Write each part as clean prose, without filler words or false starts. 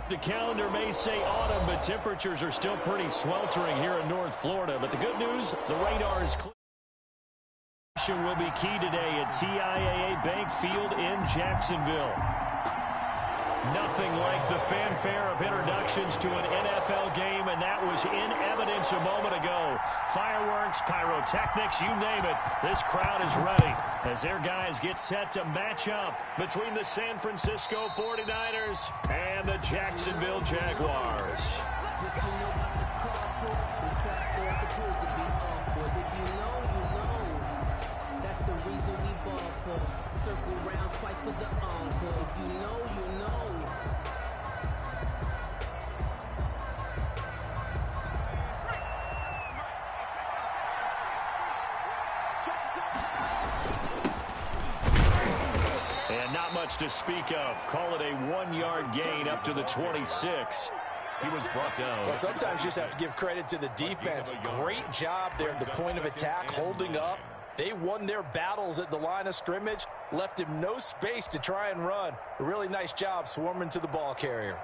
The calendar may say autumn, but temperatures are still pretty sweltering here in North Florida. But the good news, the radar is clear. Will be key today at TIAA Bank Field in Jacksonville. Nothing like the fanfare of introductions to an NFL game, and that was in evidence a moment ago. Fireworks, pyrotechnics, you name it. This crowd is ready as their guys get set to match up between the San Francisco 49ers and the Jacksonville Jaguars. Circle round twice for the encore. If you know, you know. And not much to speak of. Call it a 1-yard gain up to the 26. He was brought down. Well, sometimes you just have to give credit to the defense. Great job there at the point of attack, holding up. They won their battles at the line of scrimmage, left him no space to try and run. A really nice job swarming to the ball carrier.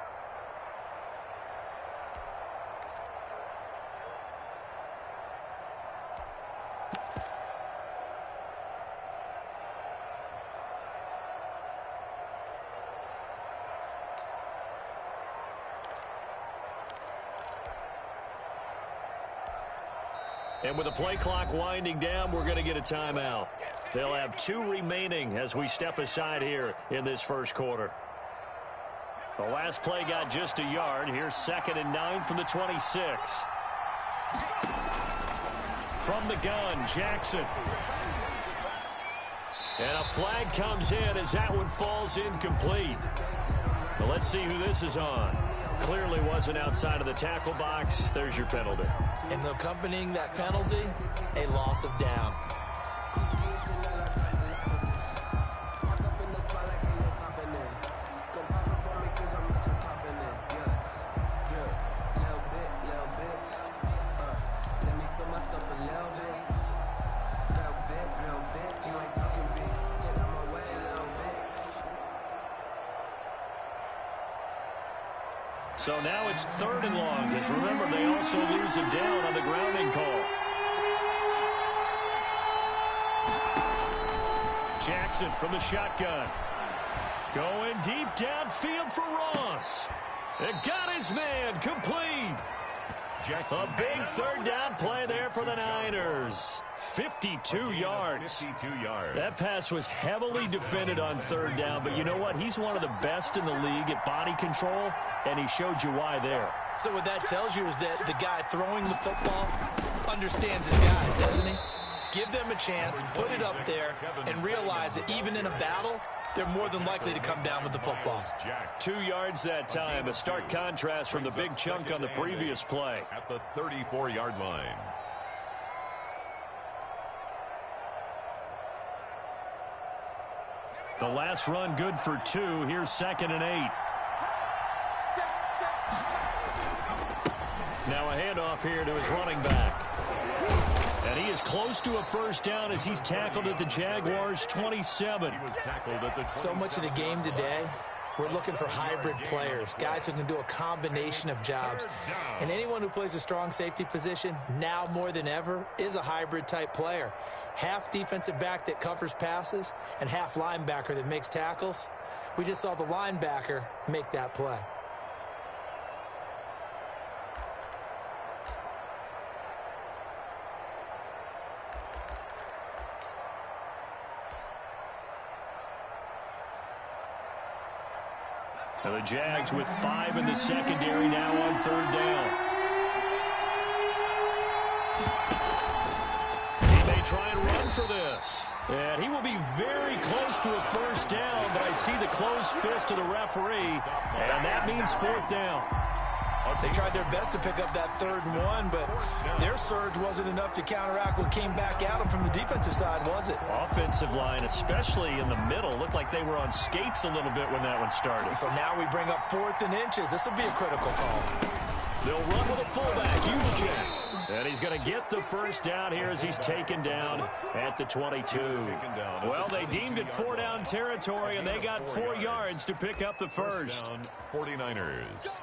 And with the play clock winding down, we're going to get a timeout. They'll have 2 remaining as we step aside here in this first quarter. The last play got just a yard. Here's 2nd and 9 from the 26. From the gun, Jackson. And a flag comes in as that one falls incomplete. Well, let's see who this is on. Clearly wasn't outside of the tackle box. There's your penalty. And accompanying that penalty, a loss of down. So now it's 3rd and long, because remember, they also lose a down on the grounding call. Jackson from the shotgun. Going deep downfield for Ross. It got his man complete. A big 3rd down play there for the Niners. 52 yards. 52 yards. That pass was heavily defended on 3rd down, but you know what? He's one of the best in the league at body control, and he showed you why there. So what that tells you is that the guy throwing the football understands his guys, doesn't he? Give them a chance, put it up there, and realize that even in a battle, they're more than likely to come down with the football. 2 yards that time, a stark contrast from the big chunk on the previous play. At the 34-yard line. The last run good for 2. Here's 2nd and 8. Now a handoff here to his running back. And he is close to a 1st down as he's tackled at the Jaguars' 27. He was tackled at the 27. So much of the game today, we're looking for hybrid players, guys who can do a combination of jobs. And anyone who plays a strong safety position, now more than ever, is a hybrid-type player. Half defensive back that covers passes and half linebacker that makes tackles. We just saw the linebacker make that play. Now the Jags with 5 in the secondary now on 3rd down. He may try and run for this. And he will be very close to a 1st down, but I see the closed fist of the referee, and that means 4th down. They tried their best to pick up that 3rd and 1, but their surge wasn't enough to counteract what came back at them from the defensive side, was it? Offensive line, especially in the middle, looked like they were on skates a little bit when that one started. So now we bring up 4th and inches. This will be a critical call. They'll run with a fullback. Huge jack. And he's going to get the first down here as he's taken down at the 22. Well, they deemed it 4-down territory, and they got 4 yards to pick up the first. 49ers.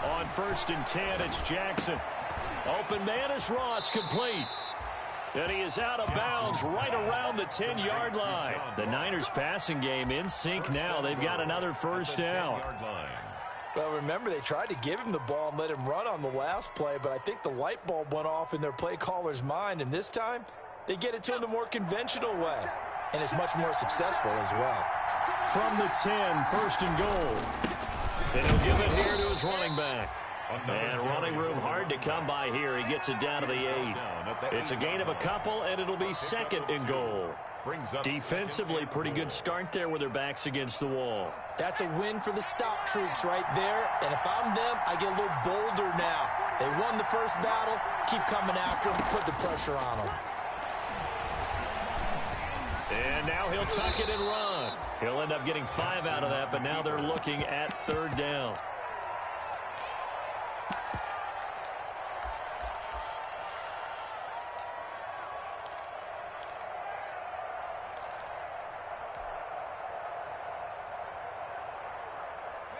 On 1st and 10, it's Jackson. Open man is Ross, complete. And he is out of bounds right around the 10-yard line. The Niners passing game in sync now. They've got another first down. Well, remember, they tried to give him the ball and let him run on the last play, but I think the light bulb went off in their play caller's mind, and this time they get it to him the more conventional way, and it's much more successful as well. From the 10, 1st and goal. And he'll give it here to his running back. And running room hard to come by here. He gets it down to the 8. It's a gain of a couple, and it'll be 2nd and goal. Defensively, pretty good start there with their backs against the wall. That's a win for the stop troops right there. And if I'm them, I get a little bolder now. They won the first battle. Keep coming after them. Put the pressure on them. And now he'll tuck it and run. He'll end up getting 5 out of that, but now they're looking at 3rd down.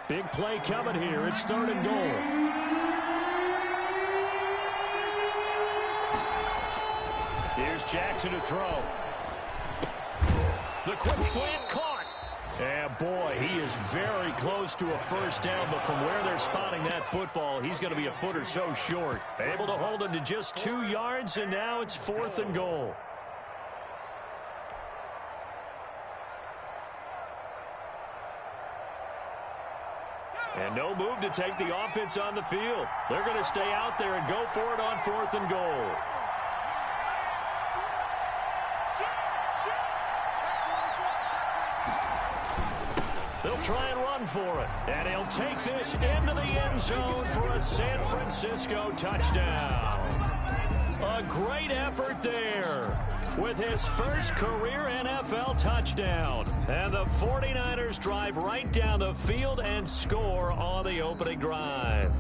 Big play coming here. It's 3rd and goal. Here's Jackson to throw. The quick slant caught. And boy, he is very close to a first down, but from where they're spotting that football, he's going to be a foot or so short. Able to hold him to just 2 yards, and now it's 4th and goal. And no move to take the offense on the field. They're going to stay out there and go for it on 4th and goal. They'll try and run for it. And he'll take this into the end zone for a San Francisco touchdown. A great effort there with his first career NFL touchdown. And the 49ers drive right down the field and score on the opening drive.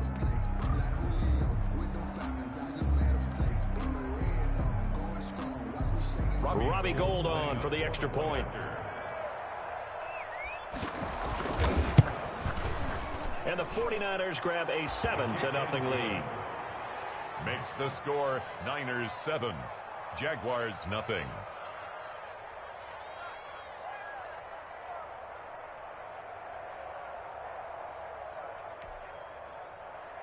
Robbie Gould on for the extra point. And the 49ers grab a 7-0 lead. Makes the score Niners 7, Jaguars nothing.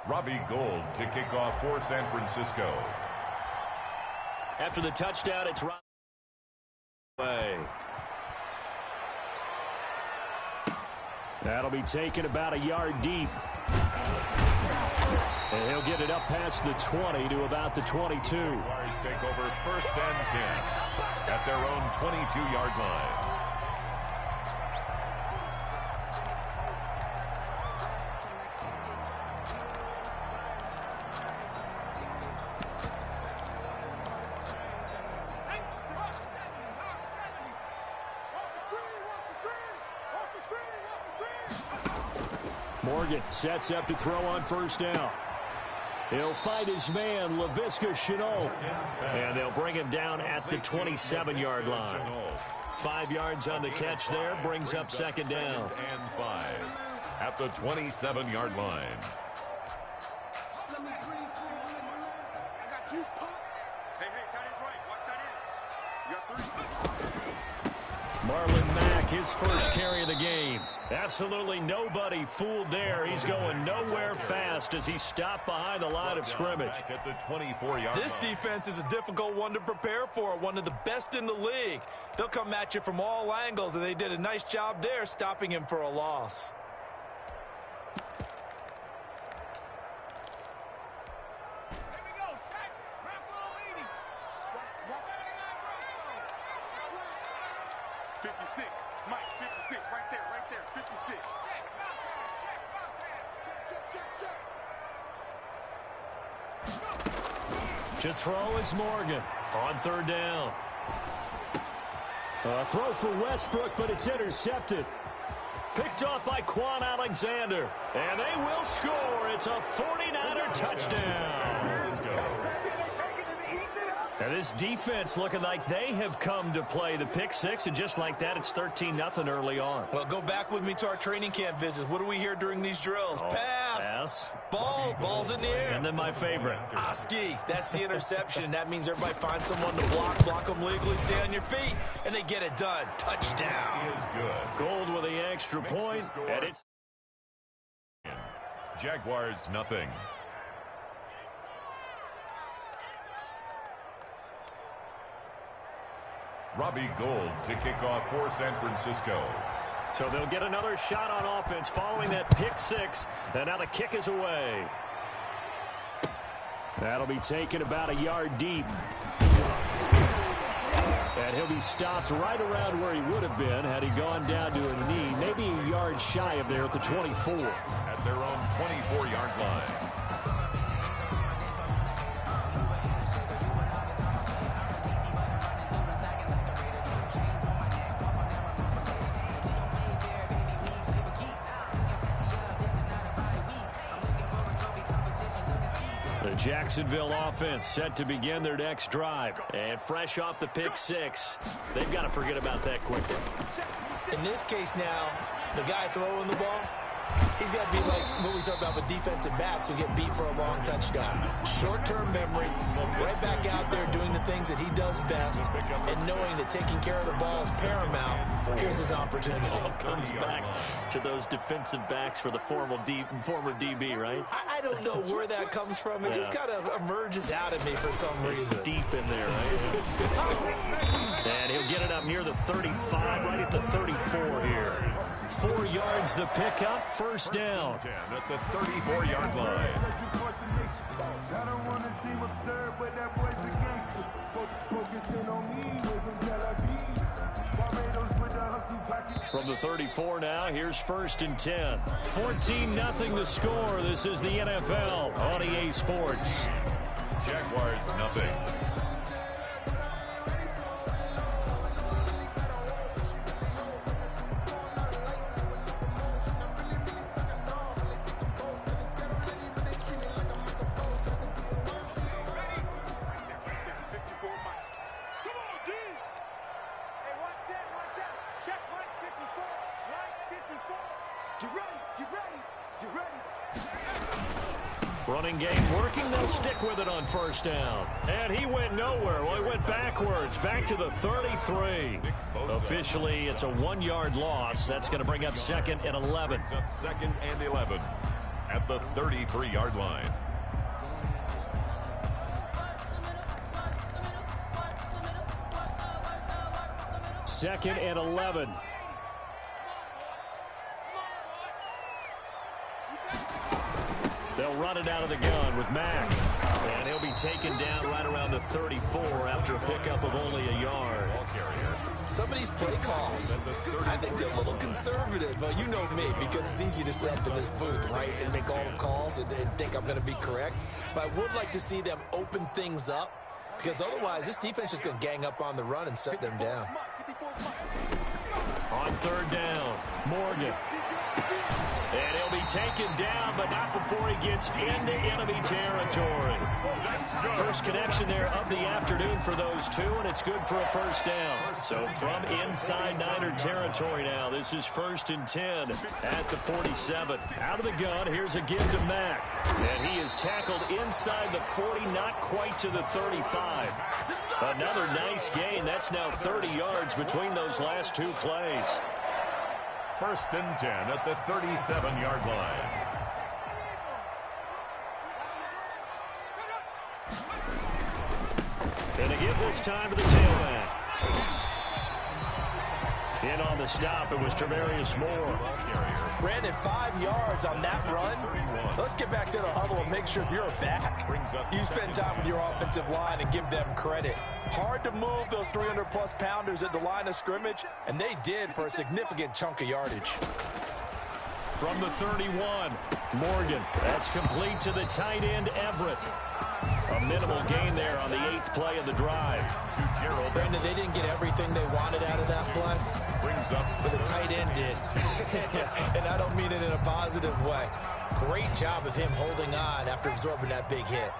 Robbie Gould to kick off for San Francisco. After the touchdown, it's right away. That'll be taken about a yard deep. And he'll get it up past the 20 to about the 22. Jaguars take over 1st and 10 at their own 22-yard line. Morgan sets up to throw on 1st down. He'll find his man, Laviska Shenault. And they'll bring him down at the 27-yard line. 5 yards on the catch there, brings up 2nd down. And 5 at the 27-yard line. Marlon Mack, his first carry of the game. Absolutely nobody fooled there. He's going nowhere fast as he stopped behind the line of scrimmage. At the 24-yard This defense is a difficult one to prepare for, one of the best in the league. They'll come at you from all angles, and they did a nice job there stopping him for a loss. right there, 56. To throw is Morgan on third down. A throw for Westbrook, but it's intercepted. Picked off by Quan Alexander. And they will score. It's a 49er touchdown. And this defense looking like they have come to play the pick six, and just like that, it's 13-0 early on. Well, go back with me to our training camp visits. What do we hear during these drills? Pass. Ball's in the air. And then my favorite. Oski, that's the interception. That means everybody finds someone to block them legally, stay on your feet, and they get it done. Touchdown. He is good. Gold with the extra point, and it's Jaguars nothing. Robbie Gould to kick off for San Francisco. So they'll get another shot on offense following that pick six. And now the kick is away. That'll be taken about a yard deep. And he'll be stopped right around where he would have been had he gone down to a knee, maybe a yard shy of there at the 24. At their own 24-yard line. The Jacksonville offense set to begin their next drive. And fresh off the pick six, they've got to forget about that quickly. In this case now, the guy throwing the ball, he's got to be like what we talked about with defensive backs who get beat for a long touchdown. Short-term memory, right back out there doing the things that he does best, and knowing that taking care of the ball is paramount. Here's his opportunity. Comes back to those defensive backs for the former DB, right? I don't know where that comes from. It just kind of emerges out of me for some reason. It's deep in there, right? And he'll get it up near the 35, right at the 34 here. 4 yards the pickup, first down. 10 at the 34-yard line. I don't want to seem absurd, but that boy's a gangster. Focusing on me, way from Tel Aviv. Barbados with the hustle pocket. From the 34 now, here's first and 10. 14-0 the score. This is the NFL on EA Sports. Jaguars nothing. Running game working, they'll stick with it on first down. And he went nowhere. Well, he went backwards, back to the 33. Officially, it's a 1-yard loss. That's going to bring up second and 11. Up second and 11 at the 33-yard line. Second and 11. They'll run it out of the gun with Mack. And he'll be taken down right around the 34 after a pickup of only a yard. Some of these play calls, I think they're a little conservative, but you know me, because it's easy to sit up in this booth, right, and make all the calls and think I'm going to be correct. But I would like to see them open things up, because otherwise this defense is going to gang up on the run and shut them down. On third down, Morgan. And he'll be taken down, but not before he gets into enemy territory. First connection there of the afternoon for those two, and it's good for a first down. So from inside Niner territory now, this is first and 10 at the 47. Out of the gun, here's a give to Mack. And he is tackled inside the 40, not quite to the 35. Another nice gain. That's now 30 yards between those last two plays. First and 10 at the 37-yard line. And to give this time to the tailback. In on the stop, it was Travarius Moore. Brandon, 5 yards on that run. Let's get back to the huddle and make sure if you're back, you spend time with your offensive line and give them credit. Hard to move those 300-plus pounders at the line of scrimmage, and they did for a significant chunk of yardage. From the 31, Morgan. That's complete to the tight end, Everett. A minimal gain there on the 8th play of the drive. Brandon, they didn't get everything they wanted out of that play, but the tight end did. And I don't mean it in a positive way. Great job of him holding on after absorbing that big hit.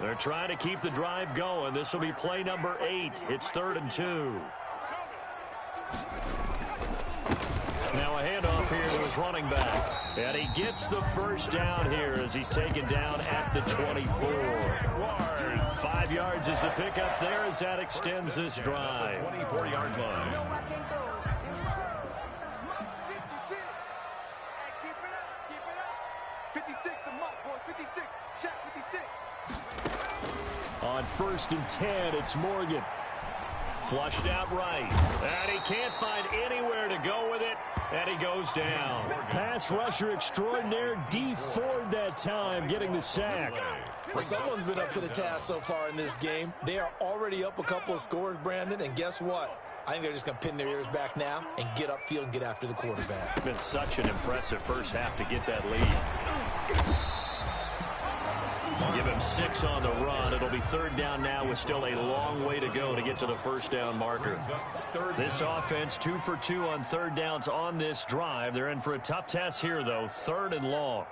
They're trying to keep the drive going. This will be play number 8. It's 3rd and 2. Now a handoff here to his running back. And he gets the first down here as he's taken down at the 24. 5 yards is the pickup there as that extends this drive. 24-yard line. On 1st and 10, it's Morgan. Flushed out right. And he can't find anywhere to go with it. And he goes down. Pass rusher extraordinaire, D Ford that time, getting the sack. Well, someone's been up to the task so far in this game. They are already up a couple of scores, Brandon, and guess what? I think they're just going to pin their ears back now and get upfield and get after the quarterback. Been such an impressive first half to get that lead. Give him 6 on the run. It'll be 3rd down now with still a long way to go to get to the first down marker. This offense 2 for 2 on 3rd downs on this drive. They're in for a tough test here, though. 3rd and long.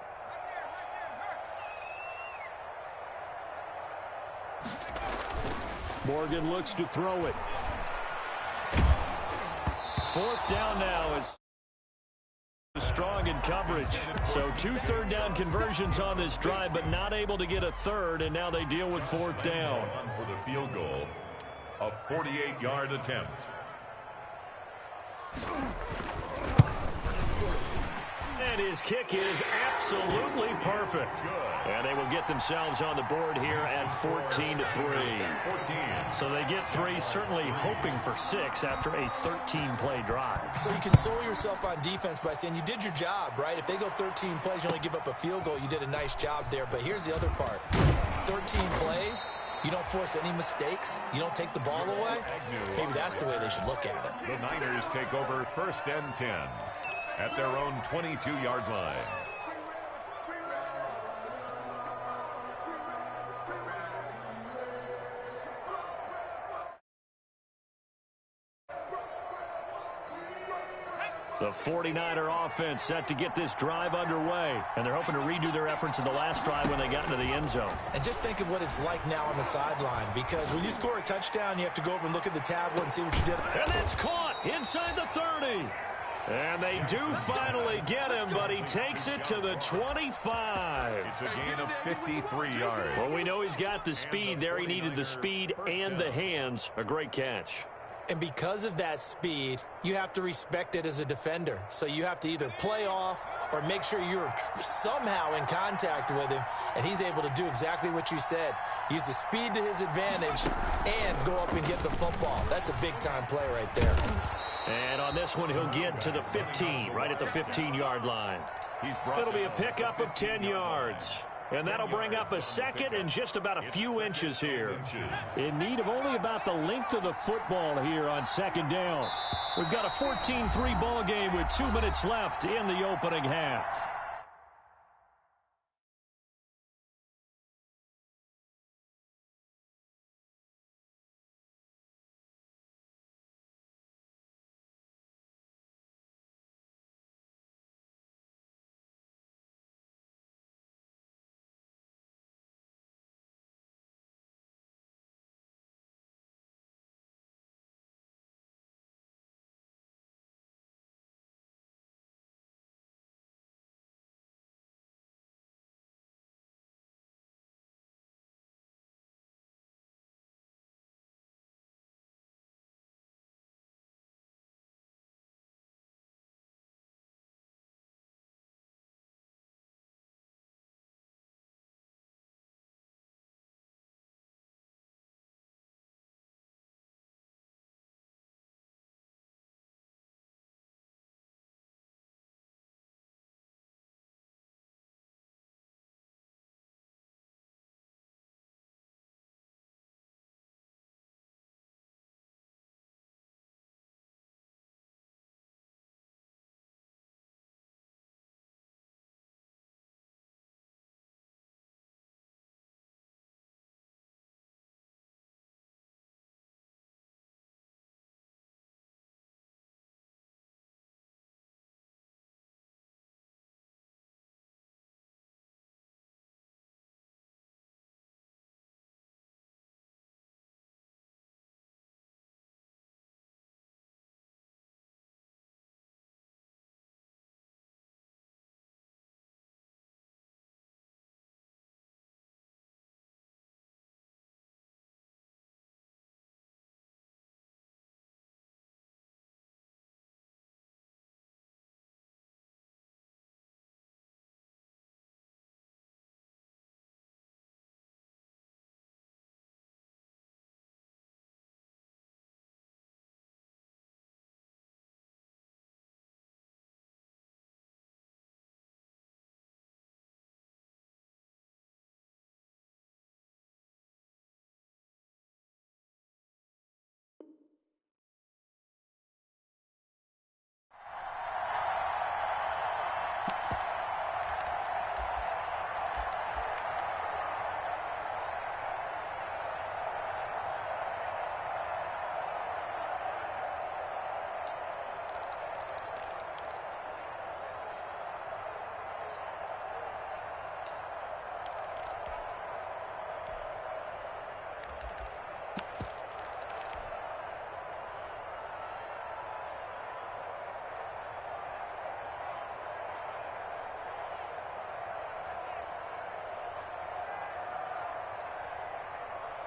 Morgan looks to throw it. 4th down now is strong in coverage. So 2 3rd down conversions on this drive, but not able to get a 3rd, and now they deal with 4th down. For the field goal, a 48-yard attempt. And his kick is absolutely perfect. And they will get themselves on the board here at 14-3. So they get 3, certainly hoping for 6 after a 13-play drive. So you console yourself on defense by saying you did your job, right? If they go 13 plays, you only give up a field goal, you did a nice job there. But here's the other part. 13 plays, you don't force any mistakes, you don't take the ball away. Maybe that's the way they should look at it. The Niners take over 1st and 10 at their own 22-yard line. The 49er offense set to get this drive underway, and they're hoping to redo their efforts in the last drive when they got into the end zone. And just think of what it's like now on the sideline, because when you score a touchdown, you have to go over and look at the tablet and see what you did. And that's caught inside the 30. And they do finally get him, but he takes it to the 25. It's a gain of 53 yards. Well, we know he's got the speed there. He needed the speed and the hands. A great catch. And because of that speed, you have to respect it as a defender. So you have to either play off or make sure you're somehow in contact with him, and he's able to do exactly what you said. Use the speed to his advantage and go up and get the football. That's a big-time play right there. And on this one, he'll get to the 15, right at the 15-yard line. It'll be a pickup of 10 yards. And that'll bring up a 2nd and just about a few inches here. In need of only about the length of the football here on 2nd down. We've got a 14-3 ball game with 2 minutes left in the opening half.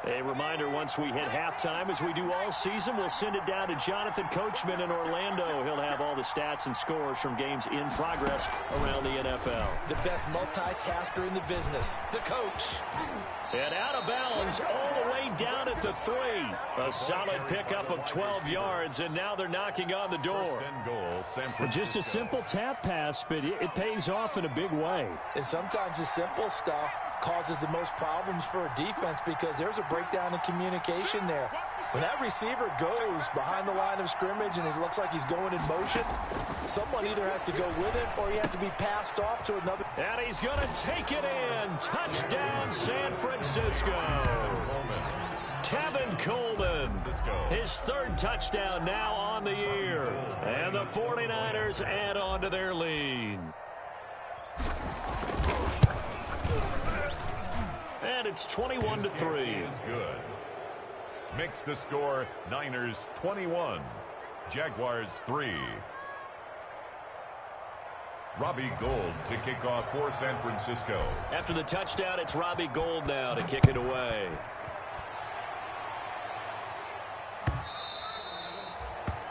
A reminder, once we hit halftime, as we do all season, we'll send it down to Jonathan Coachman in Orlando. He'll have all the stats and scores from games in progress around the NFL. The best multitasker in the business, the coach. And out of bounds all the way down at the 3. A solid pickup of 12 yards, and now they're knocking on the door. First and goal, San Francisco. Just a simple tap pass, but it pays off in a big way. And sometimes the simple stuff causes the most problems for a defense because there's a breakdown in communication there. When that receiver goes behind the line of scrimmage and it looks like he's going in motion, someone either has to go with it or he has to be passed off to another. And he's going to take it in. Touchdown, San Francisco. Tevin Coleman, his 3rd touchdown now on the year. And the 49ers add on to their lead. And it's 21-3. Is good. Makes the score Niners 21, Jaguars 3. Robbie Gould to kick off for San Francisco. After the touchdown, it's Robbie Gould now to kick it away.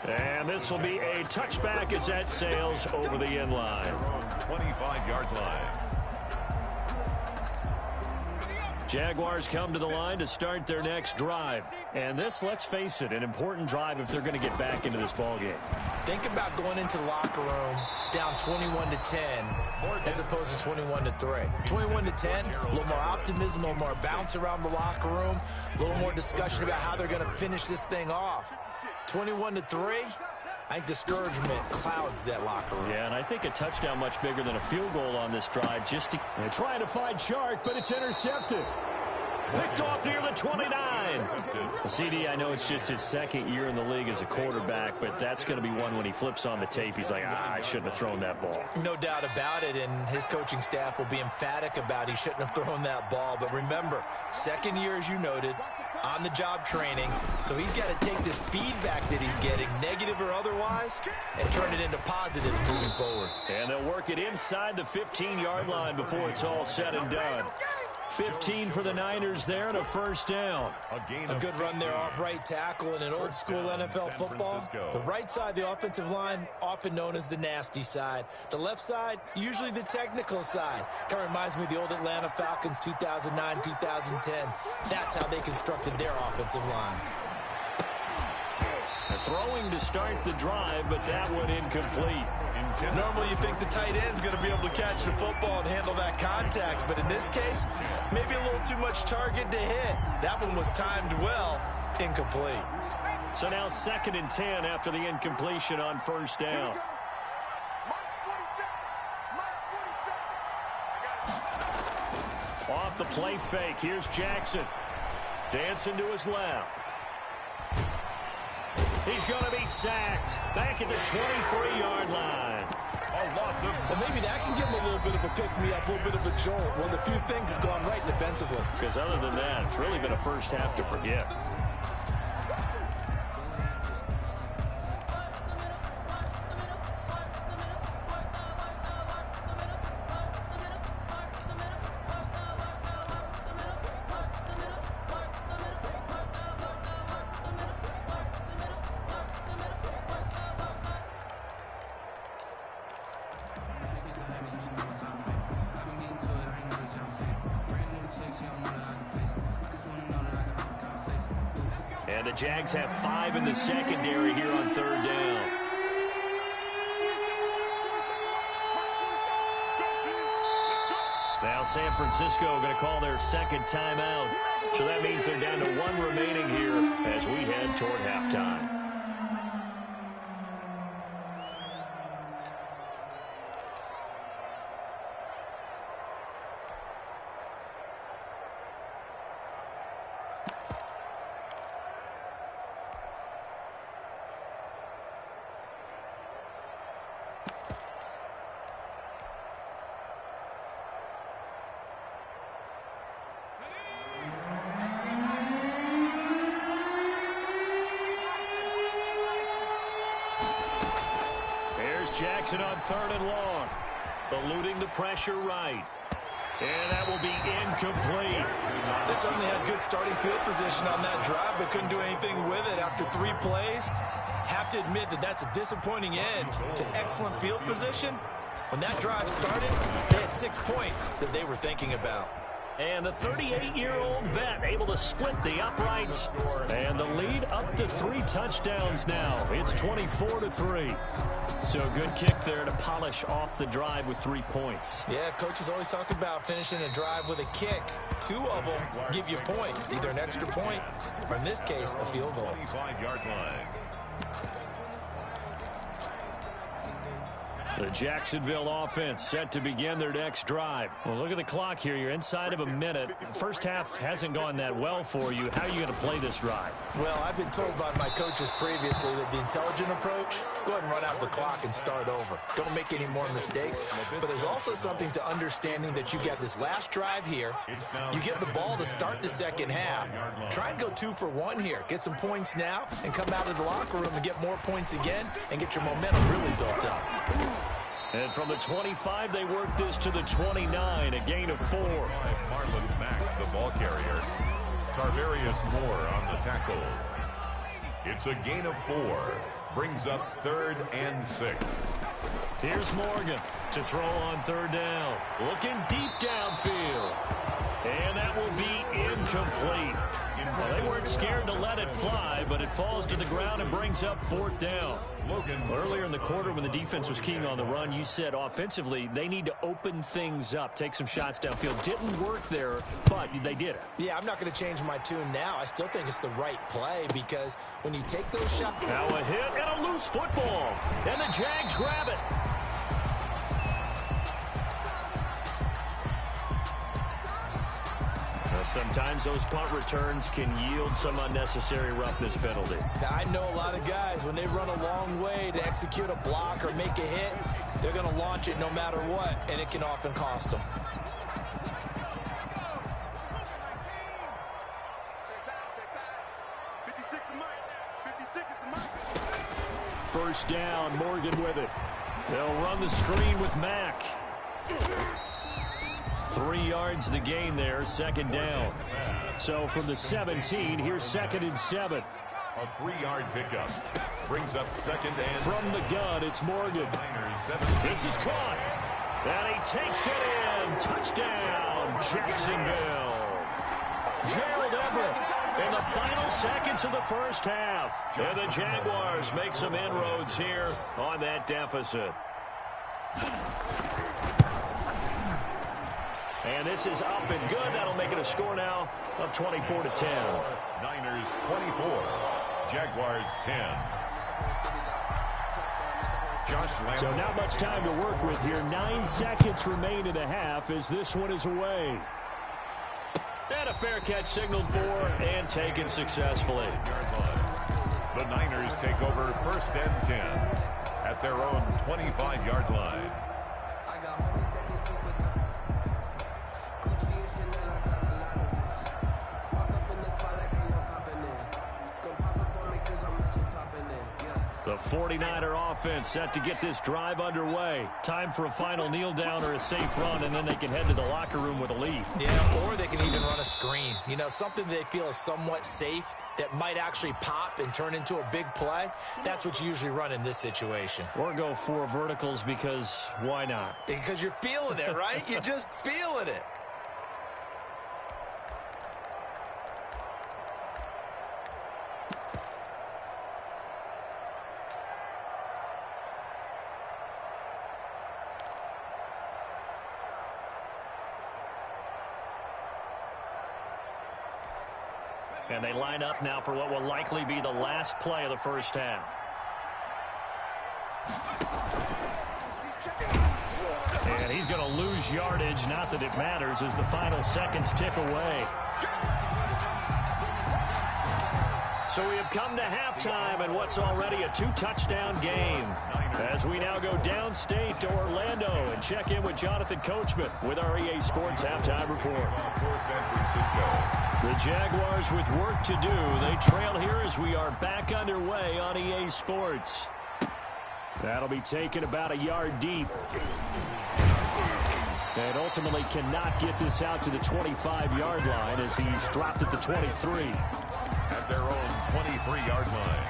And this will be a touchback as that sails over the end line. 25-yard line. Jaguars come to the line to start their next drive. And this, let's face it, an important drive if they're going to get back into this ballgame. Think about going into the locker room down 21-10 as opposed to 21-3. 21-10, a little more optimism, a little more bounce around the locker room, a little more discussion about how they're going to finish this thing off. 21-3, I think discouragement clouds that locker room. Yeah, and I think a touchdown much bigger than a field goal on this drive. Just to, trying to find Chark, but it's intercepted. Picked off near the 29. CD, I know it's just his 2nd year in the league as a quarterback, but that's going to be one when he flips on the tape. He's like, I shouldn't have thrown that ball. No doubt about it, and his coaching staff will be emphatic about he shouldn't have thrown that ball. But remember, 2nd year, as you noted, on-the-job training, so he's got to take this feedback that he's getting, negative or otherwise, and turn it into positives moving forward. And they'll work it inside the 15-yard line before it's all said and done. 15 for the Niners there and a first down. A good run there off right tackle in an old-school NFL football. The right side of the offensive line, often known as the nasty side. The left side, usually the technical side. Kind of reminds me of the old Atlanta Falcons 2009, 2010. That's how they constructed their offensive line. Throwing to start the drive, but that one incomplete. Normally you think the tight end's going to be able to catch the football and handle that contact, but in this case, maybe a little too much target to hit. That one was timed well, incomplete. So now 2nd and 10 after the incompletion on first down. Off the play fake, here's Jackson. Dancing to his left. He's going to be sacked back at the 23-yard line. Well, maybe that can give him a little bit of a pick-me-up, a little bit of a jolt. One of the few things has gone right defensively. Because other than that, it's really been a first half to forget. And the Jags have 5 in the secondary here on 3rd down. Now San Francisco going to call their 2nd timeout. So that means they're down to 1 remaining here as we head toward halftime. Jackson on 3rd and long. Eluding the pressure right. And that will be incomplete. They certainly had good starting field position on that drive, but couldn't do anything with it after 3 plays. Have to admit that that's a disappointing end to excellent field position. When that drive started, they had 6 points that they were thinking about. And the 38-year-old vet able to split the uprights. And the lead up to 3 touchdowns now. It's 24-3. So good kick there to polish off the drive with 3 points. Yeah, coaches always talk about finishing a drive with a kick. 2 of them give you points, either an extra point or, in this case, a field goal. 25-yard line. The Jacksonville offense set to begin their next drive. Well, look at the clock here. You're inside of a minute. First half hasn't gone that well for you. How are you going to play this drive? Well, I've been told by my coaches previously that the intelligent approach, go ahead and run out the clock and start over. Don't make any more mistakes. But there's also something to understanding that you got this last drive here. You get the ball to start the second half. Try and go 2 for 1 here. Get some points now and come out of the locker room and get more points again and get your momentum really built up. And from the 25, they work this to the 29, a gain of 4. Marlon Mack, the ball carrier. Tarvarius Moore on the tackle. It's a gain of 4. Brings up 3rd and 6. Here's Morgan to throw on 3rd down. Looking deep downfield. And that will be incomplete. Well, they weren't scared to let it fly, but it falls to the ground and brings up 4th down. Earlier in the quarter when the defense was keying on the run, you said offensively they need to open things up, take some shots downfield. Didn't work there, but they did it. Yeah, I'm not going to change my tune now. I still think it's the right play because when you take those shots... Now a hit and a loose football, and the Jags grab it. Sometimes those punt returns can yield some unnecessary roughness penalty. Now, I know a lot of guys, when they run a long way to execute a block or make a hit, they're going to launch it no matter what, and it can often cost them. First down, Morgan with it. They'll run the screen with Mack. 3 yards the gain there, 2nd down. So from the 17, here's 2nd and 7. A 3-yard pickup. Brings up 2nd and... From the gun, it's Morgan. This is caught. And he takes it in. Touchdown, Jacksonville. Gerald Everett in the final seconds of the first half. And the Jaguars make some inroads here on that deficit. And this is up and good. That'll make it a score now of 24-10. Niners 24, Jaguars 10. So not much time to work with here. 9 seconds remain in the half as this one is away. And a fair catch signaled for and taken successfully. The Niners take over 1st and 10 at their own 25-yard line. The 49er offense set to get this drive underway. Time for a final kneel down or a safe run, and then they can head to the locker room with a lead. Yeah, or they can even run a screen. You know, something they feel is somewhat safe that might actually pop and turn into a big play. That's what you usually run in this situation. Or go 4 verticals because why not? Because you're feeling it, right? You're just feeling it. And they line up now for what will likely be the last play of the first half. And he's going to lose yardage. Not that it matters as the final seconds tick away. So we have come to halftime and what's already a 2-touchdown game. As we now go downstate to Orlando and check in with Jonathan Coachman with our EA Sports Halftime Report. For San Francisco. The Jaguars with work to do. They trail here as we are back underway on EA Sports. That'll be taken about a yard deep. And ultimately cannot get this out to the 25-yard line as he's dropped at the 23. At their own 23-yard line.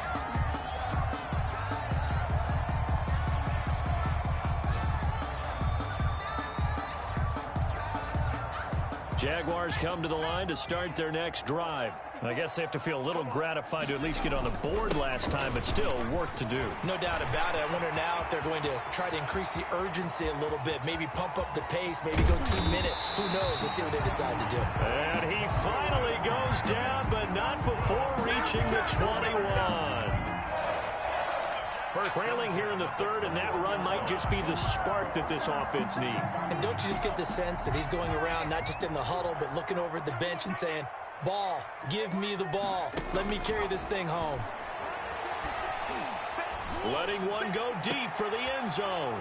Jaguars come to the line to start their next drive. I guess they have to feel a little gratified to at least get on the board last time, but still work to do. No doubt about it. I wonder now if they're going to try to increase the urgency a little bit, maybe pump up the pace, maybe go team-minute. Who knows? Let's see what they decide to do. And he finally goes down, but not before reaching the 21. Trailing here in the third, and that run might just be the spark that this offense needs. And don't you just get the sense that he's going around, not just in the huddle, but looking over at the bench and saying, ball, give me the ball. Let me carry this thing home. Letting one go deep for the end zone.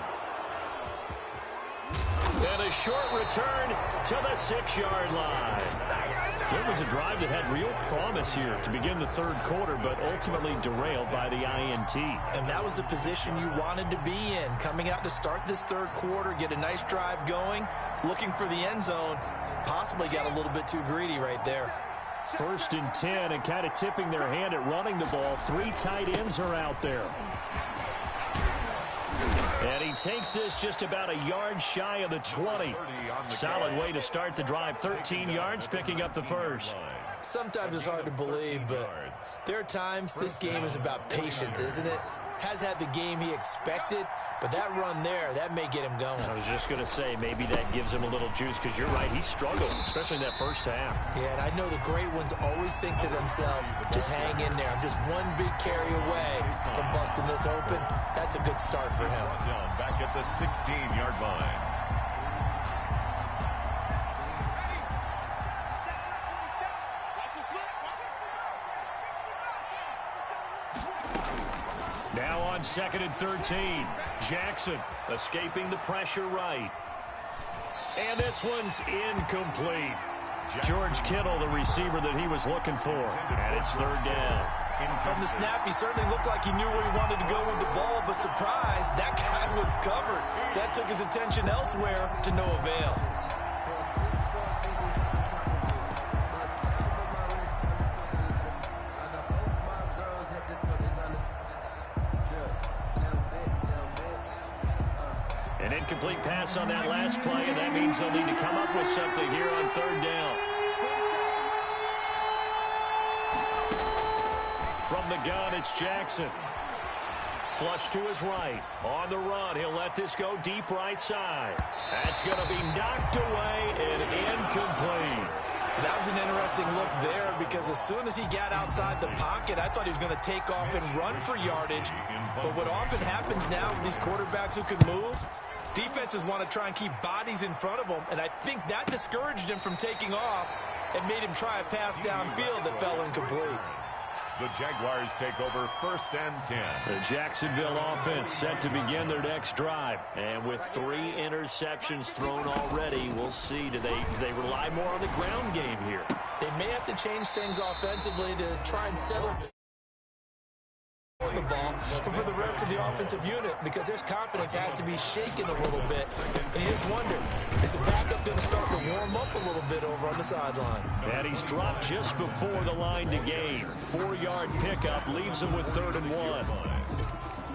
And a short return to the 6-yard line. So it was a drive that had real promise here to begin the third quarter, but ultimately derailed by the INT. And that was the position you wanted to be in. Coming out to start this third quarter, get a nice drive going, looking for the end zone. Possibly got a little bit too greedy right there. 1st and 10, and kind of tipping their hand at running the ball. 3 tight ends are out there. And he takes this just about a yard shy of the 20. Solid way to start the drive. 13 yards, picking up the first. Sometimes it's hard to believe, but there are times this game is about patience, isn't it? Has had the game he expected, but that run there, that may get him going. I was just going to say, maybe that gives him a little juice, because you're right, he struggled, especially in that first half. Yeah, and I know the great ones always think to themselves, just hang in there. I'm just one big carry away from busting this open. That's a good start for him. Back at the 16-yard line. Now on 2nd and 13. Jackson escaping the pressure right. And this one's incomplete. George Kittle, the receiver that he was looking for. And it's 3rd down. From the snap, he certainly looked like he knew where he wanted to go with the ball, but surprise, that guy was covered. So that took his attention elsewhere to no avail. An incomplete pass on that last play, and that means they'll need to come up with something here on 3rd down. From the gun, it's Jackson. Flush to his right. On the run, he'll let this go deep right side. That's going to be knocked away and incomplete. That was an interesting look there, because as soon as he got outside the pocket, I thought he was going to take off and run for yardage. But what often happens now with these quarterbacks who can move, defenses want to try and keep bodies in front of them, and I think that discouraged him from taking off and made him try a pass downfield that fell incomplete. The Jaguars take over 1st and 10. The Jacksonville offense set to begin their next drive. And with 3 interceptions thrown already, we'll see. Do they rely more on the ground game here? They may have to change things offensively to try and settle the ball, but for the rest of the offensive unit, because their confidence has to be shaken a little bit. And you just wonder, is the backup going to start to warm up a little bit over on the sideline? And he's dropped just before the line to gain. 4-yard pickup leaves him with 3rd and 1.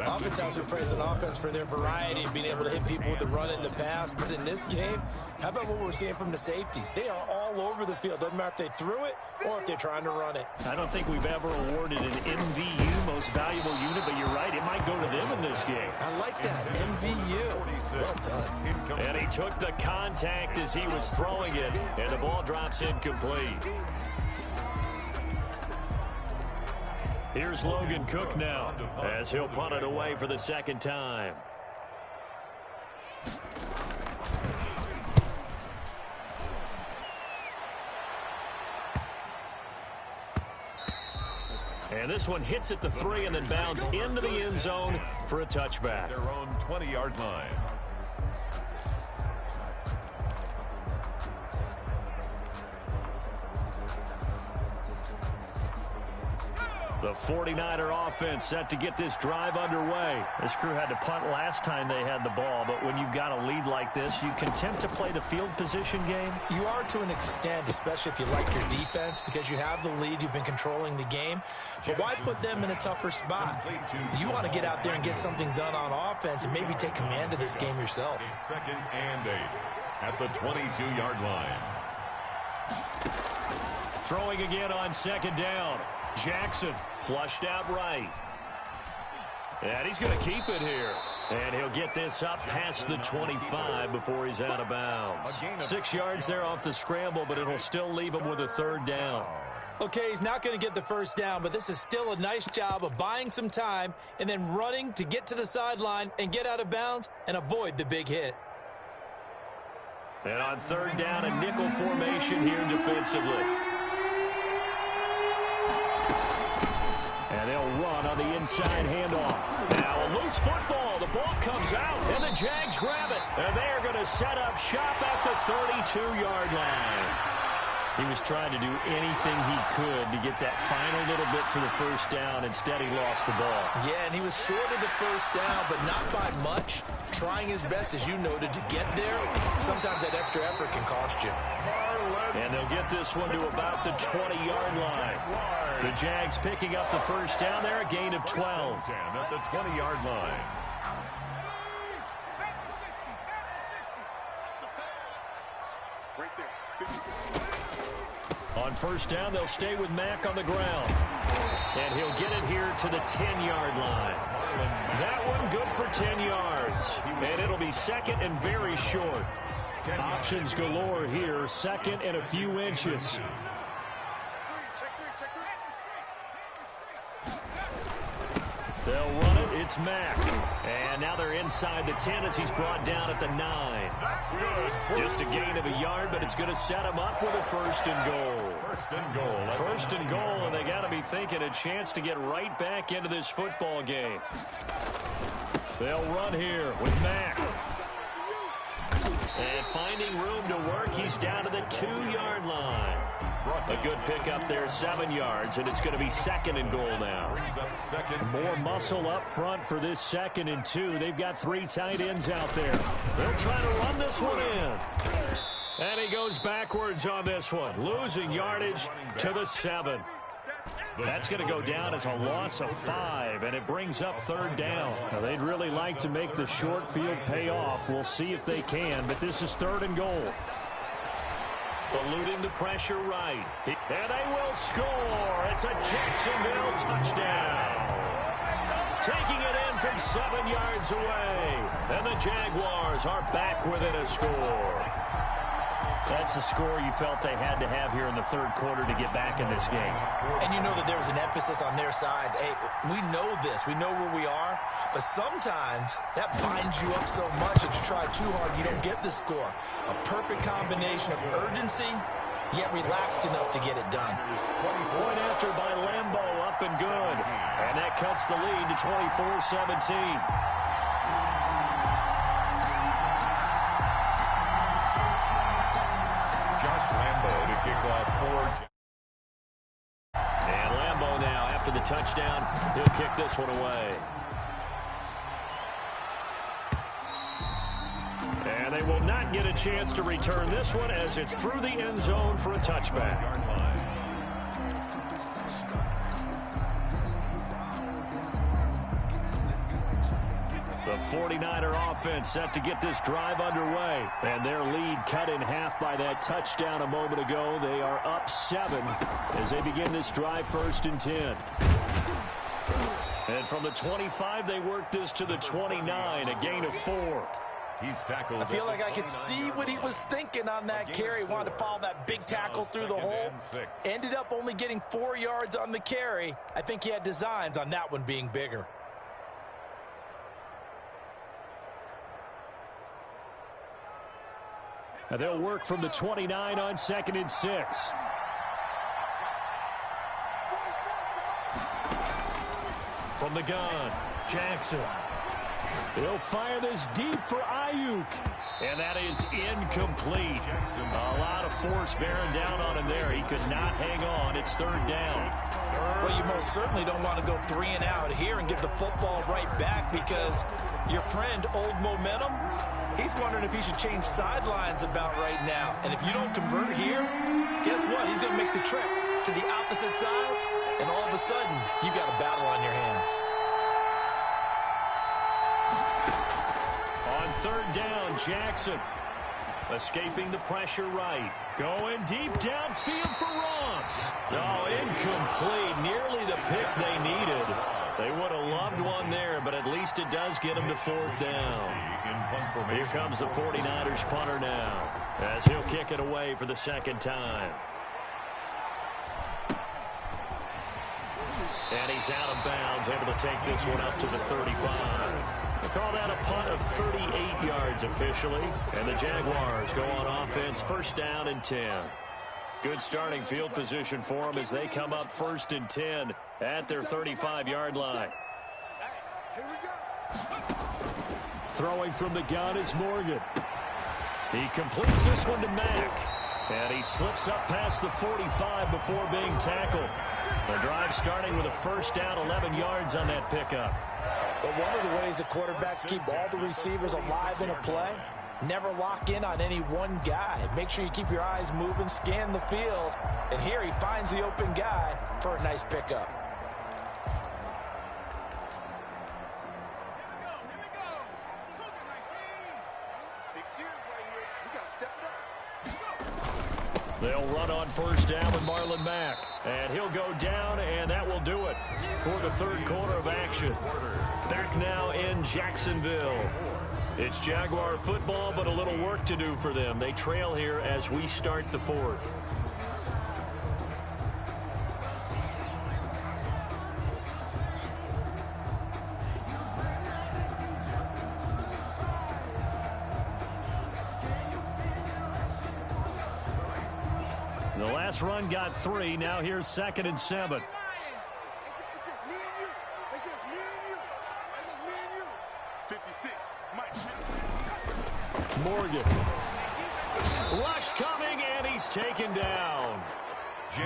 Oftentimes we praise an offense for their variety of being able to hit people with the run in the pass, but in this game, how about what we're seeing from the safeties? They are all over the field. Doesn't matter if they threw it or if they're trying to run it. I don't think we've ever awarded an MVU, most valuable unit, but you're right, it might go to them in this game. I like that, MVU. Well done. And he took the contact as he was throwing it, and the ball drops incomplete. Here's Logan Cook now, as he'll punt it away for the 2nd time. And this one hits at the 3 and then bounds into the end zone for a touchback. Their own 20-yard line. The 49er offense set to get this drive underway. This crew had to punt last time they had the ball, but when you've got a lead like this, you can attempt to play the field position game. You are to an extent, especially if you like your defense, because you have the lead, you've been controlling the game. But why put them in a tougher spot? You want to get out there and get something done on offense and maybe take command of this game yourself. 2nd and 8 at the 22-yard line. Throwing again on 2nd down. Jackson flushed out right. And he's going to keep it here. And he'll get this up past the 25 before he's out of bounds. 6 yards there off the scramble, but it'll still leave him with a 3rd down. Okay, he's not going to get the 1st down, but this is still a nice job of buying some time and then running to get to the sideline and get out of bounds and avoid the big hit. And on 3rd down, a nickel formation here defensively. And they'll run on the inside handoff. Now a loose football. The ball comes out, and the Jags grab it. And they are going to set up shop at the 32-yard line. He was trying to do anything he could to get that final little bit for the 1st down. Instead, he lost the ball. Yeah, and he was short of the 1st down, but not by much. Trying his best, as you noted, to get there. Sometimes that extra effort can cost you. And they'll get this one to about the 20-yard line. The Jags picking up the 1st down there, a gain of 12. At the 20-yard line. On 1st down, they'll stay with Mack on the ground. And he'll get it here to the 10-yard line. That one good for 10 yards. And it'll be 2nd and very short. Options galore here, 2nd and a few inches. They'll run it. It's Mack. And now they're inside the 10 as he's brought down at the 9. Just a gain of a yard, but it's going to set him up with a 1st and goal. 1st and goal, and they got to be thinking a chance to get right back into this football game. They'll run here with Mack. And finding room to work, he's down to the 2-yard line. A good pickup there, 7 yards, and it's going to be 2nd and goal now. More muscle up front for this 2nd and 2. They've got 3 tight ends out there. They'll try to run this one in. And he goes backwards on this one, losing yardage to the 7. That's going to go down as a loss of 5, and it brings up 3rd down. Now, they'd really like to make the short field pay off. We'll see if they can, but this is 3rd and goal. Eluding the pressure right. And they will score. It's a Jacksonville touchdown. Taking it in from 7 yards away. And the Jaguars are back within a score. That's a score you felt they had to have here in the 3rd quarter to get back in this game. And you know that there was an emphasis on their side. Hey, we know this. We know where we are. But sometimes that binds you up so much that you try too hard, you don't get the score. A perfect combination of urgency, yet relaxed enough to get it done. Point after by Lambo, up and good. And that cuts the lead to 24-17. And Lambo now, after the touchdown, he'll kick this one away. And they will not get a chance to return this one as it's through the end zone for a touchback. The 49er offense set to get this drive underway. And their lead cut in half by that touchdown a moment ago. They are up 7 as they begin this drive, 1st and 10. And from the 25, they work this to the 29, a gain of 4. He's tackled. I feel like I could see what he was thinking on that carry. Wanted to follow that big tackle through the hole. Ended up only getting 4 yards on the carry. I think he had designs on that one being bigger. Now they'll work from the 29 on 2nd and 6. From the gun, Jackson. He'll fire this deep for Ayuk. And that is incomplete. A lot of force bearing down on him there. He could not hang on. It's third down. Well, you most certainly don't want to go 3 and out here and get the football right back, because your friend, Old Momentum, he's wondering if he should change sidelines about right now. And if you don't convert here, guess what? He's going to make the trip to the opposite side, and all of a sudden, you've got a battle on your hands. On third down, Jackson escaping the pressure right. Going deep downfield for Ross. Oh, incomplete. Nearly the pick they needed. They would have loved one there, but at least it does get them to fourth down. Here comes the 49ers punter now, as he'll kick it away for the second time. And he's out of bounds, able to take this one up to the 35. They call that a punt of 38 yards officially. And the Jaguars go on offense, first down and 10. Good starting field position for them as they come up first and 10 at their 35-yard line. Throwing from the gun is Morgan. He completes this one to Mack. And he slips up past the 45 before being tackled. The drive starting with a first down, 11 yards on that pickup. But one of the ways that quarterbacks keep all the receivers alive in a play, never lock in on any one guy. Make sure you keep your eyes moving, scan the field. And here he finds the open guy for a nice pickup. They'll run on first down with Marlon Mack. And he'll go down, and that will do it for the third quarter of action. Back now in Jacksonville. It's Jaguar football, but a little work to do for them. They trail here as we start the fourth. The last run got 3. Now here's second and 7. Morgan. Rush coming, and he's taken down.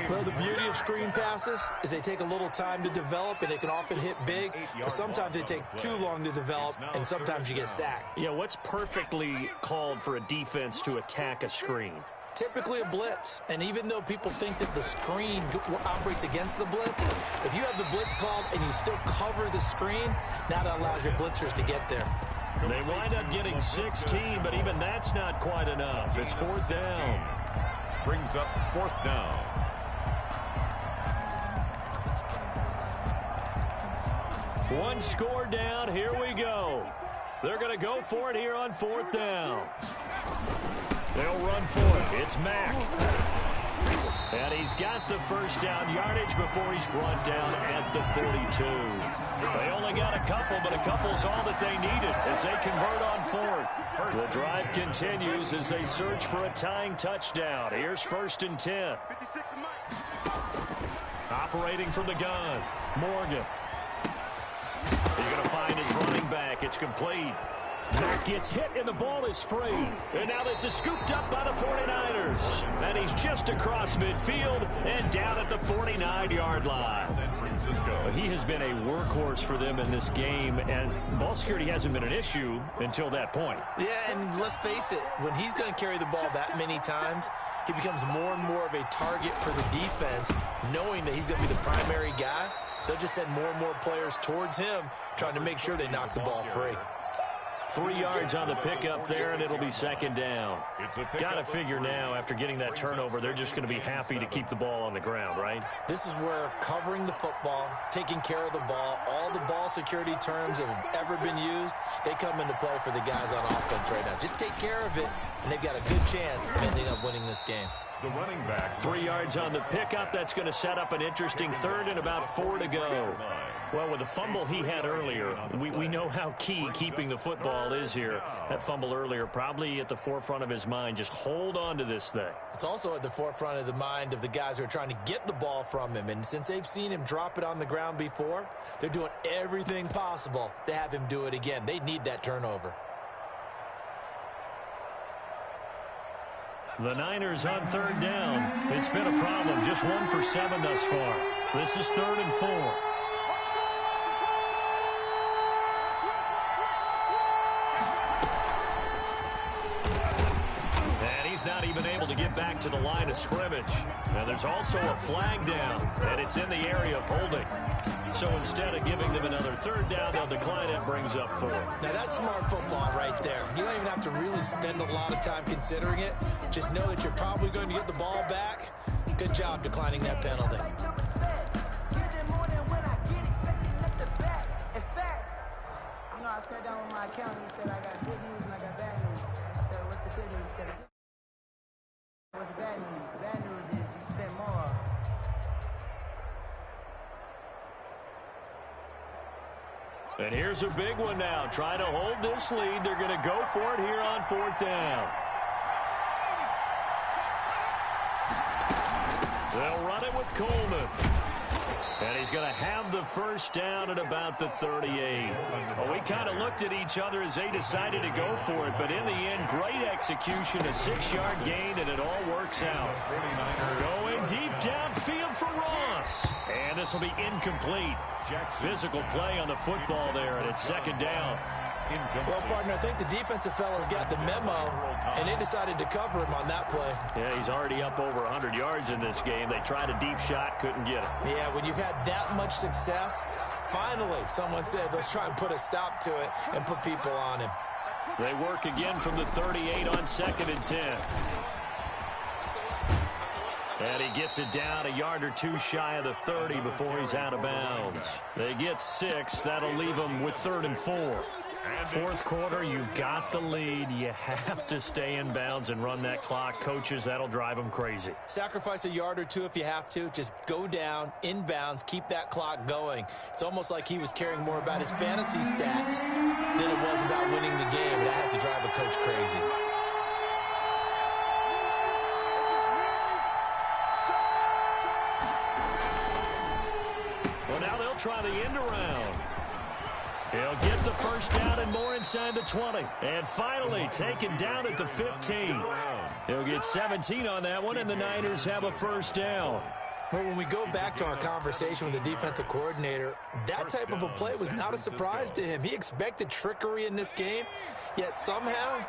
Well, the beauty of screen passes is they take a little time to develop, and they can often hit big. But sometimes they take too long to develop, and sometimes you get sacked. Yeah, what's perfectly called for a defense to attack a screen? Typically a blitz, and even though people think that the screen operates against the blitz, if you have the blitz called and you still cover the screen, now that allows your blitzers to get there. They wind up getting 16, but even that's not quite enough. It's fourth down. Brings up fourth down. One score down. Here we go. They're going to go for it here on fourth down. They'll run for it. It's Mack. And he's got the first down yardage before he's brought down at the 42. They only got a couple, but a couple's all that they needed as they convert on fourth. The drive continues as they search for a tying touchdown. Here's first and 10. Operating from the gun, Morgan. He's going to find his running back. It's complete. Mack gets hit, and the ball is free. And now this is scooped up by the 49ers. And he's just across midfield and down at the 49-yard line. He has been a workhorse for them in this game, and ball security hasn't been an issue until that point. Yeah, and let's face it, when he's going to carry the ball that many times, he becomes more and more of a target for the defense, knowing that he's going to be the primary guy. They'll just send more and more players towards him, trying to make sure they knock the ball free. 3 yards on the pickup there, and it'll be second down. Got to figure now, after getting that turnover, they're just going to be happy to keep the ball on the ground, right? This is where covering the football, taking care of the ball, all the ball security terms that have ever been used, they come into play for the guys on offense right now. Just take care of it, and they've got a good chance of ending up winning this game. The running back. 3 yards on the pickup. That's going to set up an interesting third and about 4 to go. Well, with the fumble he had earlier, we know how key keeping the football is here. That fumble earlier probably at the forefront of his mind. Just hold on to this thing. It's also at the forefront of the mind of the guys who are trying to get the ball from him. And since they've seen him drop it on the ground before, they're doing everything possible to have him do it again. They need that turnover. The Niners on 3rd down. It's been a problem. Just 1 for 7 thus far. This is 3rd and 4. And he's not even able to get back to the line of scrimmage. Now there's also a flag down, and it's in the area of holding. So instead of giving them another 3rd down, they'll decline it. Brings up 4. Now that's smart football right there. You don't even have to really spend a lot of time considering it. Just know that you're probably going to get the ball back. Good job declining that penalty. I sat down with my accountant. He said, I got good news and I got bad news. I said, what's the good news? He said, what's the bad news? The bad news is you spent more. And here's a big one now. Trying to hold this lead. They're going to go for it here on 4th down. They'll run it with Coleman. And he's going to have the 1st down at about the 38. Well, we kind of looked at each other as they decided to go for it. But in the end, great execution, a 6-yard gain, and it all works out. Going deep downfield for Ross. And this will be incomplete. Physical play on the football there, and it's 2nd down. Well, partner, I think the defensive fellas got the memo, and they decided to cover him on that play. Yeah, he's already up over 100 yards in this game. They tried a deep shot, couldn't get it. Yeah, when you've had that much success, finally someone said, let's try and put a stop to it and put people on him. They work again from the 38 on 2nd and 10. And he gets it down a yard or 2 shy of the 30 before he's out of bounds. They get 6. That'll leave them with 3rd and 4. 4th quarter, you've got the lead. You have to stay in bounds and run that clock. Coaches, that'll drive them crazy. Sacrifice a yard or 2 if you have to. Just go down, in bounds, keep that clock going. It's almost like he was caring more about his fantasy stats than it was about winning the game. That has to drive a coach crazy. Well, now they'll try the end around. He'll get the 1st down and more inside the 20. And finally taken down at the 15. He'll get 17 on that one, and the Niners have a 1st down. Well, when we go back to our conversation with the defensive coordinator, that type of a play was not a surprise to him. He expected trickery in this game, yet somehow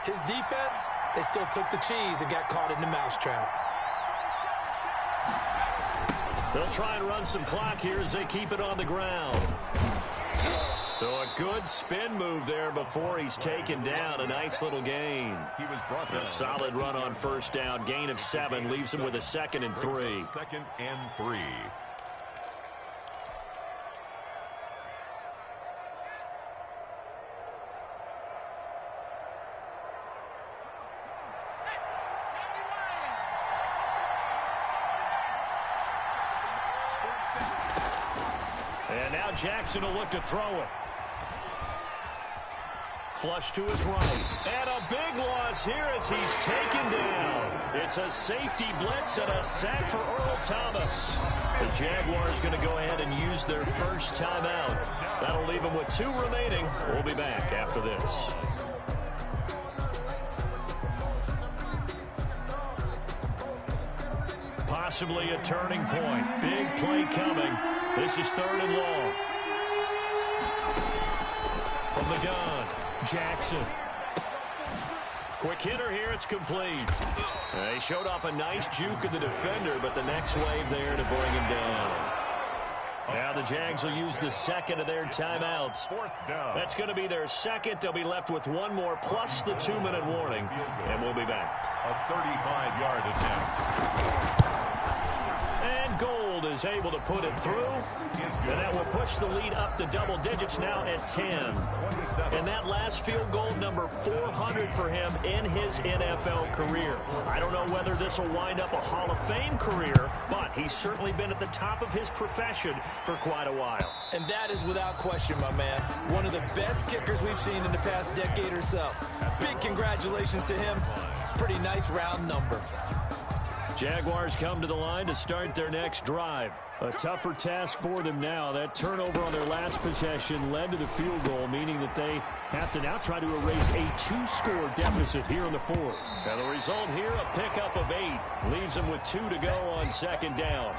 his defense, they still took the cheese and got caught in the mousetrap. They'll try and run some clock here as they keep it on the ground. So a good spin move there before he's taken down. A nice little gain. He was brought down. A solid run on 1st down. Gain of 7 leaves him with a 2nd and 3. 2nd and 3. And now Jackson will look to throw it. Flush to his right. And a big loss here as he's taken down. It's a safety blitz and a sack for Earl Thomas. The Jaguars going to go ahead and use their 1st timeout. That'll leave them with 2 remaining. We'll be back after this. Possibly a turning point. Big play coming. This is 3rd and long. From the gun, Jackson. Quick hitter here, it's complete. They showed off a nice juke of the defender, but the next wave there to bring him down. Now the Jags will use the 2nd of their timeouts. 4th down. That's going to be their 2nd. They'll be left with 1 more plus the 2-minute warning, and we'll be back. A 35-yard attempt. And Gold is able to put it through, and that will push the lead up to double digits now at 10. And that last field goal, number 400 for him in his NFL career. I don't know whether this will wind up a Hall of Fame career, but he's certainly been at the top of his profession for quite a while. And that is without question, my man, one of the best kickers we've seen in the past decade or so. Big congratulations to him. Pretty nice round number. Jaguars come to the line to start their next drive. A tougher task for them now. That turnover on their last possession led to the field goal, meaning that they have to now try to erase a 2-score deficit here in the fourth. And the result here, a pickup of 8. Leaves them with 2 to go on second down.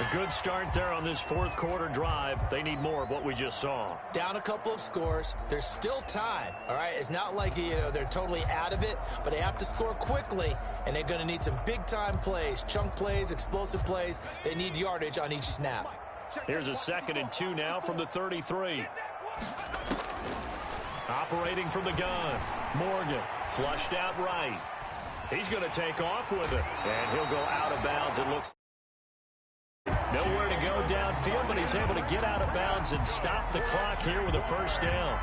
A good start there on this fourth quarter drive. They need more of what we just saw. Down a couple of scores. There's still time, all right? It's not like, they're totally out of it, but they have to score quickly, and they're going to need some big-time plays, chunk plays, explosive plays. They need yardage on each snap. Here's a 2nd and 2 now from the 33. Operating from the gun. Morgan flushed out right. He's going to take off with it, and he'll go out of bounds. It looks nowhere to go downfield, but he's able to get out of bounds and stop the clock here with a first down.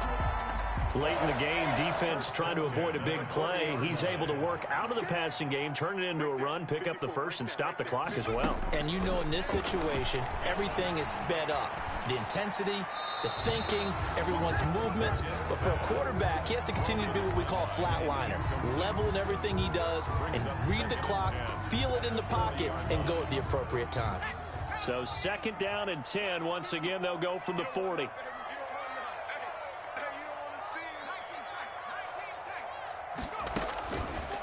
Late in the game, defense trying to avoid a big play. He's able to work out of the passing game, turn it into a run, pick up the first, and stop the clock as well. And you know in this situation, everything is sped up. The intensity, the thinking, everyone's movements. But for a quarterback, he has to continue to be what we call a flatliner. Level in everything he does and read the clock, feel it in the pocket, and go at the appropriate time. So 2nd down and 10. Once again, they'll go from the 40.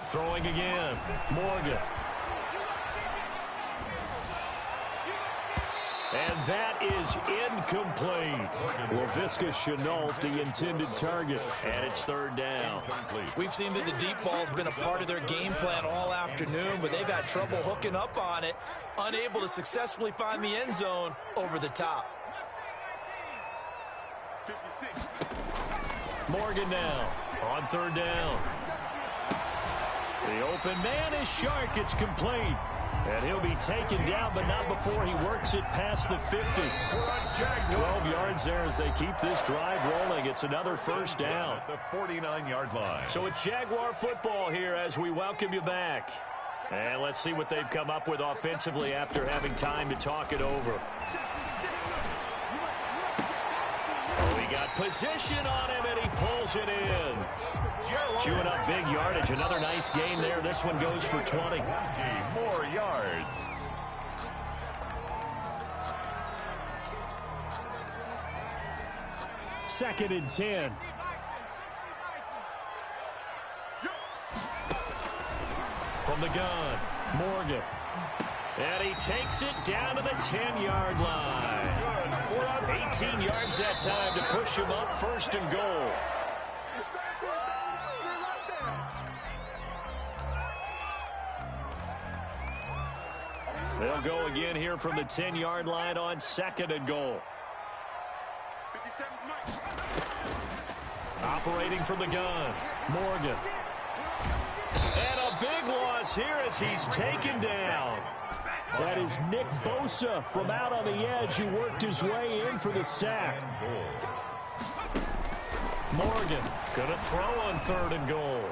Throwing again. Morgan. And that is incomplete. Laviska Shenault, the intended target. And it's 3rd down. We've seen that the deep ball's been a part of their game plan all afternoon, but they've had trouble hooking up on it, unable to successfully find the end zone over the top. Morgan now on 3rd down. The open man is Shark. It's complete. And he'll be taken down, but not before he works it past the 50. 12 yards there as they keep this drive rolling. It's another first down. The 49-yard line. So it's Jaguar football here as we welcome you back. And let's see what they've come up with offensively after having time to talk it over. Oh, he got position on him, and he pulls it in. Chewing up big yardage. Another nice gain there. This one goes for 20. More yards. Second and 10. From the gun, Morgan. And he takes it down to the 10-yard line. 18 yards that time to push him up 1st and goal. They'll go again here from the 10-yard line on 2nd and goal. Operating from the gun, Morgan. And a big loss here as he's taken down. That is Nick Bosa from out on the edge who worked his way in for the sack. Morgan going to throw on 3rd and goal.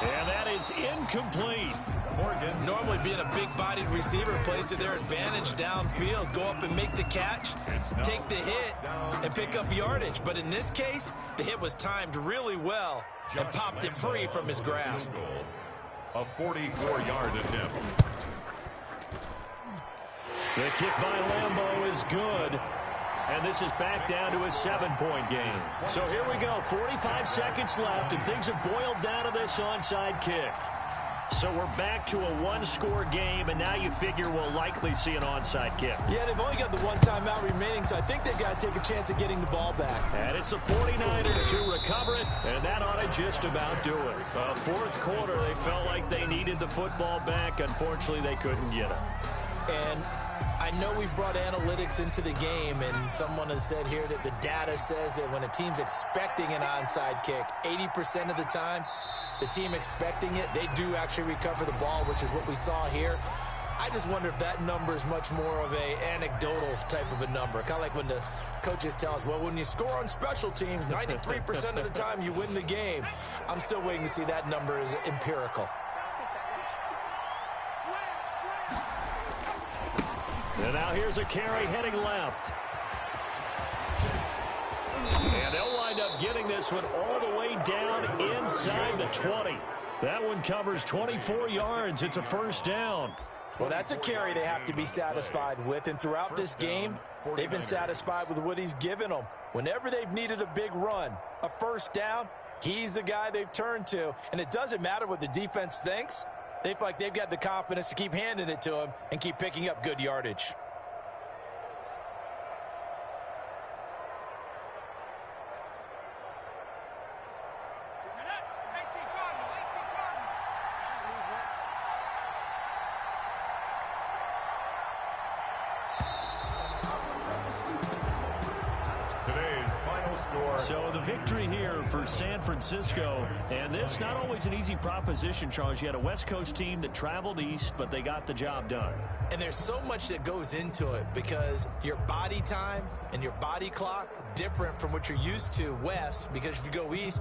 And that is incomplete. Morgan, normally being a big-bodied receiver, plays to their advantage downfield. Go up and make the catch, take the hit, and pick up yardage. But in this case, the hit was timed really well and popped it free from his grasp. A 44-yard attempt. The kick by Lambeau is good. And this is back down to a 7-point game. So here we go, 45 seconds left, and things have boiled down to this onside kick. So we're back to a 1-score game, and now you figure we'll likely see an onside kick. Yeah, they've only got the 1 timeout remaining, so I think they've got to take a chance at getting the ball back. And it's the 49ers who recover it, and that ought to just about do it. Fourth quarter, they felt like they needed the football back. Unfortunately, they couldn't get it. And I know we've brought analytics into the game, and someone has said here that the data says that when a team's expecting an onside kick, 80% of the time, the team expecting it, they do actually recover the ball, which is what we saw here. I just wonder if that number is much more of a anecdotal type of a number. Kind of like when the coaches tell us, well, when you score on special teams, 93% of the time you win the game. I'm still waiting to see that number as empirical. And now here's a carry heading left. And they'll wind up getting this one all the way down inside the 20. That one covers 24 yards. It's a first down. Well, that's a carry they have to be satisfied with. And throughout this game, they've been satisfied with what he's given them. Whenever they've needed a big run, a first down, he's the guy they've turned to. And it doesn't matter what the defense thinks. They feel like they've got the confidence to keep handing it to him and keep picking up good yardage. So the victory here for San Francisco, and this not always an easy proposition, Charles. You had a West Coast team that traveled east, but they got the job done. And there's so much that goes into it because your body time and your body clock different from what you're used to west, because if you go east,